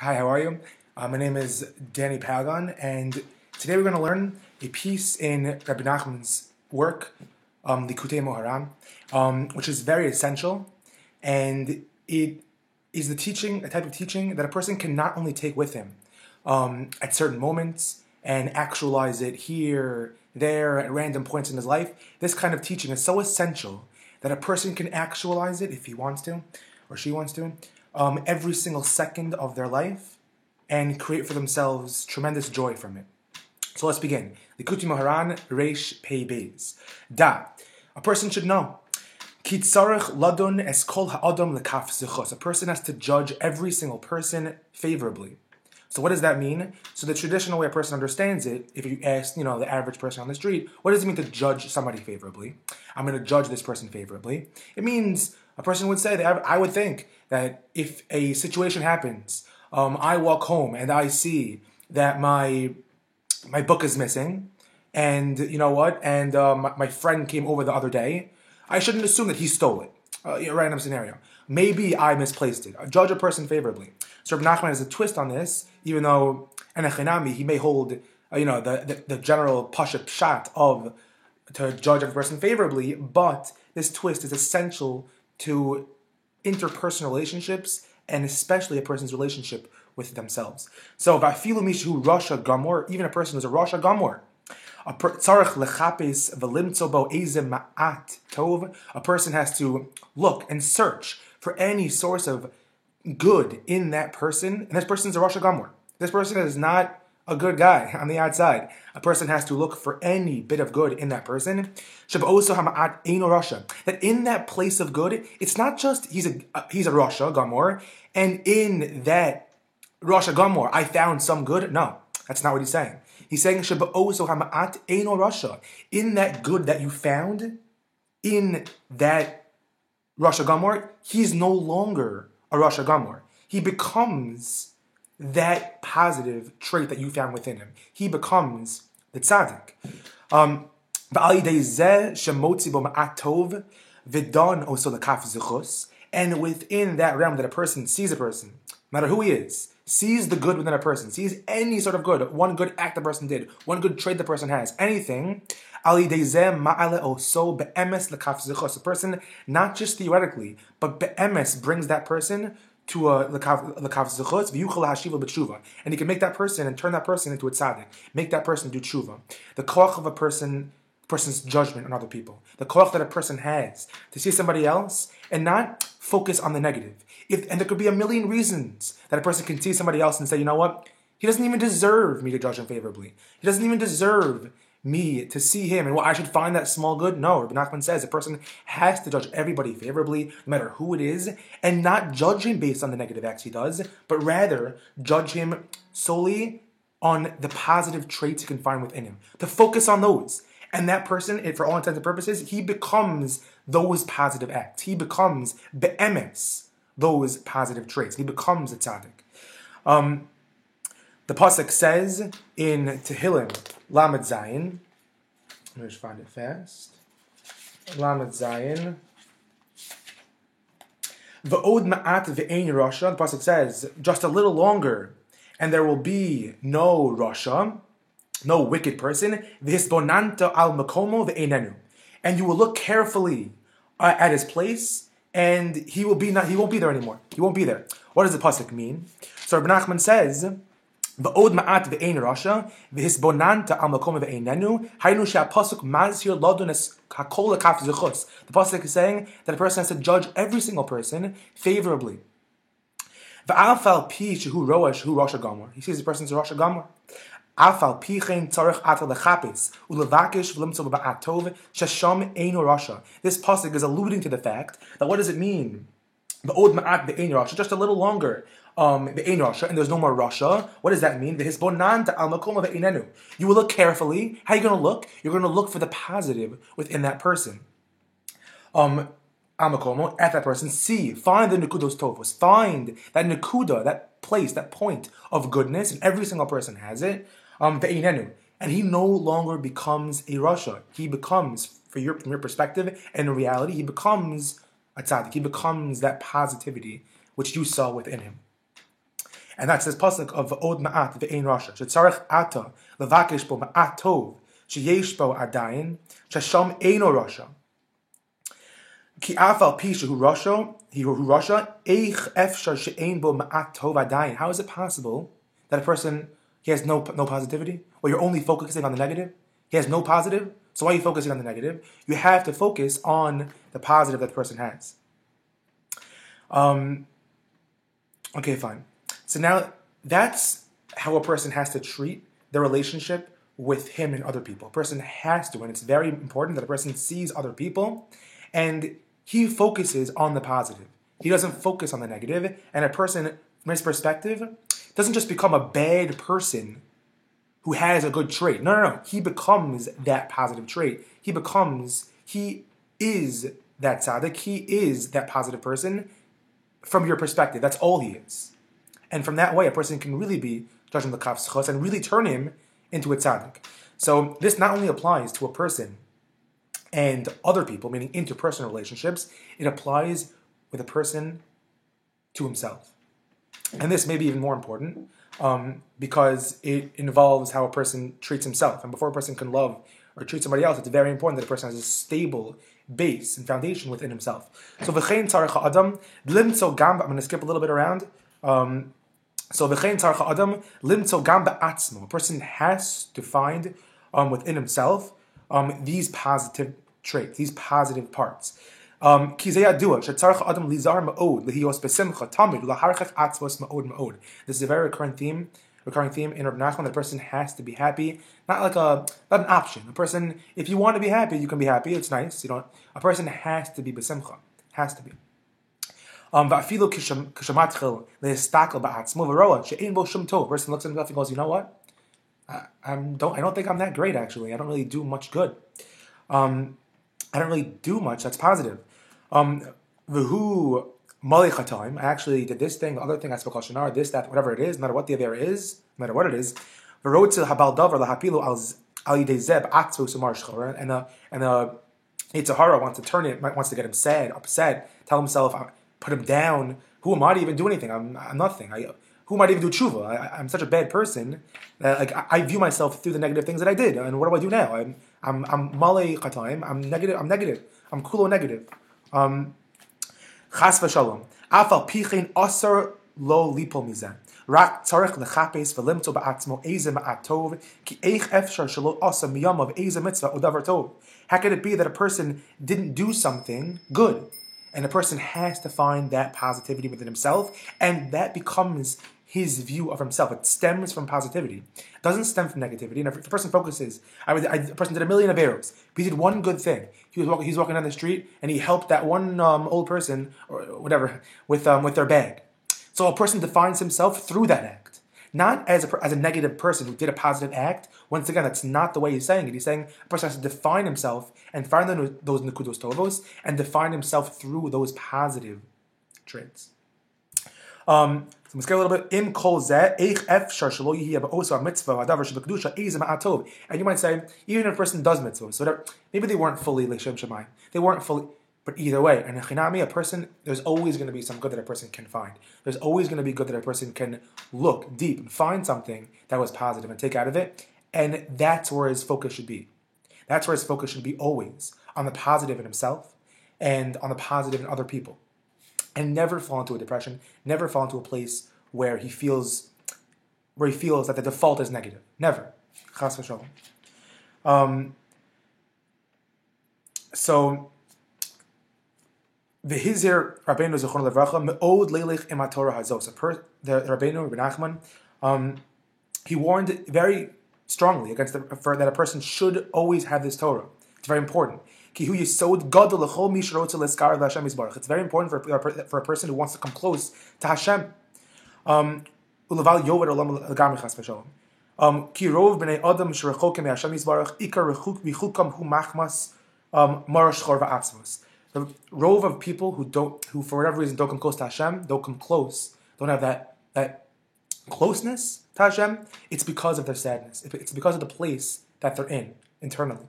Hi, how are you? My name is Danny Paragon, and today we're going to learn a piece in Rabbi Nachman's work, Likutei Moharan, which is very essential, and it is a type of teaching that a person can not only take with him at certain moments and actualize it here, there, at random points in his life. This kind of teaching is so essential that a person can actualize it if he wants to, or she wants to, every single second of their life and create for themselves tremendous joy from it. So let's begin. Likutei Moharan Reish Pei Beis. Da. A person should know. Ki tzarech ladon es kol ha'adam lekaf zichos. A person has to judge every single person favorably. So what does that mean? So the traditional way a person understands it, if you ask, the average person on the street, what does it mean to judge somebody favorably? I'm going to judge this person favorably. It means a person would say that I would think that if a situation happens, I walk home and I see that my book is missing, and you know what? And my friend came over the other day. I shouldn't assume that he stole it. A random scenario. Maybe I misplaced it. Judge a person favorably. So Rabbi Nachman has a twist on this, even though Enechinami, he may hold the general pashat pshat of to judge every person favorably, but this twist is essential to interpersonal relationships and especially a person's relationship with themselves. So Vafilu Mishu Rasha Gamor, even a person who's a Rasha Gamor, a person has to look and search for any source of good in that person, and this person is a Rasha Gamor. This person is not a good guy on the outside. A person has to look for any bit of good in that person. That in that place of good, it's not just he's a Rasha Gamor, and in that Rasha Gamor I found some good. No, that's not what he's saying. He's saying in that good that you found, in that Rasha Gamor, he's no longer a Rasha Gamor. He becomes that positive trait that you found within him. He becomes the tzaddik. And within that realm that a person sees a person, no matter who he is, sees the good within a person, sees any sort of good, one good act the person did, one good trait the person has, anything, a person, not just theoretically, but be'emes brings that person to a lekav zichus, v'yuchal hashiva b'tshuva, and he can make that person and turn that person into a tzaddik, make that person do tshuva. The koach of a person's judgment on other people, the koach that a person has to see somebody else and not focus on the negative. And there could be a million reasons that a person can see somebody else and say, you know what, he doesn't even deserve me to judge him favorably. He doesn't even deserve me to see him, and I should find that small good. No, Rabbi Nachman says a person has to judge everybody favorably, no matter who it is, and not judge him based on the negative acts he does, but rather judge him solely on the positive traits he can find within him. To focus on those. And that person, for all intents and purposes, he becomes those positive acts. He becomes be'emes, those positive traits. He becomes a tzaddik. The pasuk says in Tehillim, Lamed Zayin, let me just find it fast. Lamed Zayin. V'od ma'at ve'ein Rasha. The pasuk says, just a little longer, and there will be no Rasha, no wicked person. V'hisbonanta al makomo ve'einenu. And you will look carefully at his place, and he won't be there anymore. He won't be there. What does the pasuk mean? So Rabbi Nachman says, V'od ma'at ve'ein Rasha, v'hisbonanta al makom ve'einenu, haynu she'apasuk mazhir ladon es hakol lekaf zichus. The pasuk is saying that a person has to judge every single person favorably. V'afal pi shehu roash hu Rasha Gamor. He sees the person's a Rasha Gamor. Afal pi chen tzarech atal lechapis ulevakish v'limtzo b'atov shesham einu Rasha. This pasuk is alluding to the fact that what does it mean? V'od ma'at ve'ein Rasha, just a little longer. Ve'ein Rasha, and there's no more Rasha. What does that mean? V'hisbonanta al makom ve'einenu. You will look carefully. How are you going to look? You're going to look for the positive within that person. Al makomo, at that person. Find the nekudos tovos. Find that nekuda, that place, that point of goodness, and every single person has it. Ve'einenu. And he no longer becomes a Rasha. He becomes, from your perspective, and in reality, he becomes a tzaddik. He becomes that positivity which you saw within him. And that's this pasuk of Od Ma'at Ve'ein Rasha. Shetzarech Ata Levakesh Bo Ma'at Tov Sheyesh Bo Adayin Shesham Eino Rasha. Ki Afal Pisha Hu Rasha Hu Rasha Eich Efshar She'ein Bo Ma'at Tov Adayin. How is it possible that a person he has no positivity? Or you're only focusing on the negative? He has no positive? So why are you focusing on the negative? You have to focus on the positive that the person has. Okay, fine. So now that's how a person has to treat the relationship with him and other people. A person has to, and it's very important that a person sees other people and he focuses on the positive. He doesn't focus on the negative, and a person, from his perspective, doesn't just become a bad person who has a good trait. No. He becomes that positive trait. He is that tzaddik. He is that positive person from your perspective. That's all he is. And from that way, a person can really be judging the kaf zchus and really turn him into a tzaddik. So this not only applies to a person and other people, meaning interpersonal relationships, it applies with a person to himself. And this may be even more important because it involves how a person treats himself. And before a person can love or treat somebody else, it's very important that a person has a stable base and foundation within himself. So v'chein tzarech ha'adam limtzo gam. I'm going to skip a little bit around. So v'chein tzarech ha'adam limtzo gam ba'atzmo. A person has to find within himself these positive traits, these positive parts. This is a very recurring theme in Reb Nachman, that a person has to be happy, not an option. A person, if you want to be happy, you can be happy. It's nice. A person has to be besimcha, has to be. A person looks at himself and goes, you know what? I don't think I'm that great, actually. I don't really do much good. I don't really do much that's positive. V'hu malichatim. I actually did this thing, the other thing. I spoke Lashon Hara, this, that, whatever it is, no matter what the other is, no matter what it is. V'rotzil habal davar lahapilu al yidei zeb atzvus umar shchora. And the Yetzer Hara wants to turn it, wants to get him sad, upset, tell himself, put him down. Who am I to even do anything? I'm nothing. Who might even do tshuva? I'm such a bad person that I view myself through the negative things that I did. And what do I do now? I'm malei chatayim. I'm negative. I'm kulo negative. Chas v'shalom. Afal pichin asar lo lipo mizeh. Rak tzarech lechapes v'limto ba'atzmo eze ma'at tov ki eich efshar shelo asa miyamav eze mitzvah udavar tov. How could it be that a person didn't do something good? And a person has to find that positivity within himself, and that becomes his view of himself. It stems from positivity. It doesn't stem from negativity. And if the person focuses, a person did a million averos. He did one good thing. He was walking down the street, and he helped that one old person, or whatever, with their bag. So a person defines himself through that act. Not as a negative person who did a positive act. Once again, that's not the way he's saying it. He's saying a person has to define himself and find those nekudos tovos and define himself through those positive traits. So let's get a little bit. Im kol zeh eich efshar shelo yihi ba'osa mitzvah hadavar shebekdusha eze ma'atov. And you might say, even if a person does mitzvah, so maybe they weren't fully l'shem shemayim. They weren't fully. But either way, and in Chinami, a person, there's always going to be some good that a person can find. There's always going to be good that a person can look deep and find something that was positive and take out of it. And that's where his focus should be. That's where his focus should be always, on the positive in himself and on the positive in other people. And never fall into a depression, never fall into a place where he feels that the default is negative. Never. Chas v'shalom. So, V'hizir Rabbeinu Zechron Levracha me'od leilich im haTorah hazos. The Rabbeinu Rabbi Nachman, he warned very strongly against that a person should always have this Torah. It's very important. Ki hu yisod gadol l'chol mi sherotze l'skar l'Hashem yisbarach. It's very important for a person who wants to come close to Hashem. Uleval yover olam l'gamri chas v'shalom. Ki rov b'nei adam sherechokem Hashem yisbarach ikar v'chukam hu machmas marash chor v'atzvos. The rove of people who for whatever reason don't come close to Hashem, don't have that closeness to Hashem, it's because of their sadness. It's because of the place that they're in internally.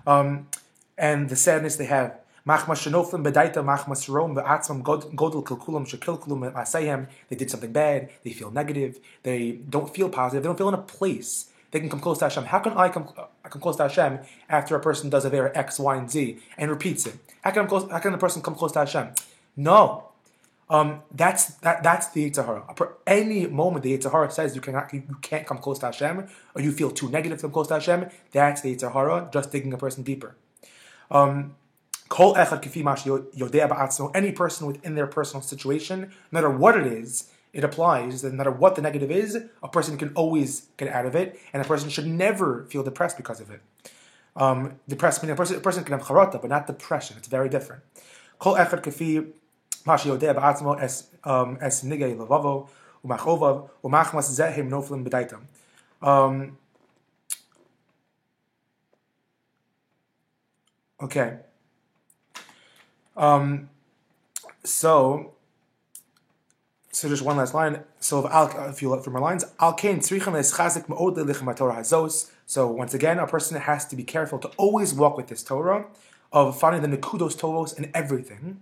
And the sadness they have. They did something bad, they feel negative, they don't feel positive, they don't feel in a place. They can come close to Hashem. How can I come close to Hashem after a person does a very X, Y, and Z and repeats it? How can the person come close to Hashem? No. That's the Yetzer Hara. Any moment the Yetzer Hara says you can't come close to Hashem, or you feel too negative to come close to Hashem, that's the Yetzer Hara, just digging a person deeper. Any person within their personal situation, no matter what it is, it applies. No matter what the negative is, a person can always get out of it, and a person should never feel depressed because of it. Depressed meaning a person can have charata, but not depression. It's very different. Okay. So just one last line. So if you look from our lines, so once again, a person has to be careful to always walk with this Torah of finding the nekudos tovos in everything.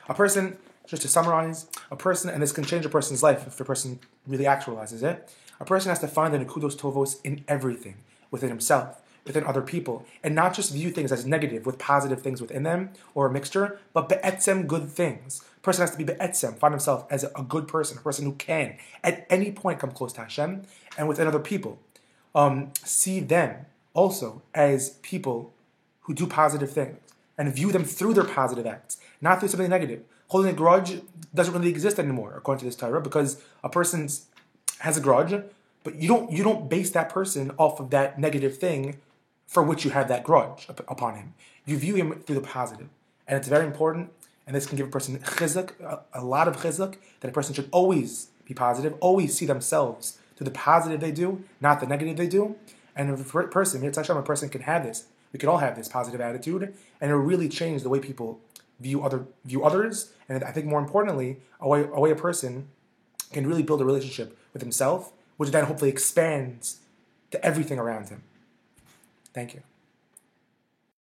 A person, just to summarize, a person, and this can change a person's life if the person really actualizes it, a person has to find the nekudos tovos in everything, within himself, within other people, and not just view things as negative with positive things within them or a mixture, but be'etzem, good things. A person has to be be'etzem, find himself as a good person, a person who can at any point come close to Hashem, and within other people. See them also as people who do positive things and view them through their positive acts, not through something negative. Holding a grudge doesn't really exist anymore, according to this Torah, because a person has a grudge, but you don't base that person off of that negative thing for which you have that grudge upon him. You view him through the positive. And it's very important, and this can give a person chizuk, a lot of chizuk, that a person should always be positive, always see themselves through the positive they do, not the negative they do. And if a person, a person can have this, we can all have this positive attitude, and it will really change the way people view others, and I think more importantly, a way a person can really build a relationship with himself, which then hopefully expands to everything around him. Thank you.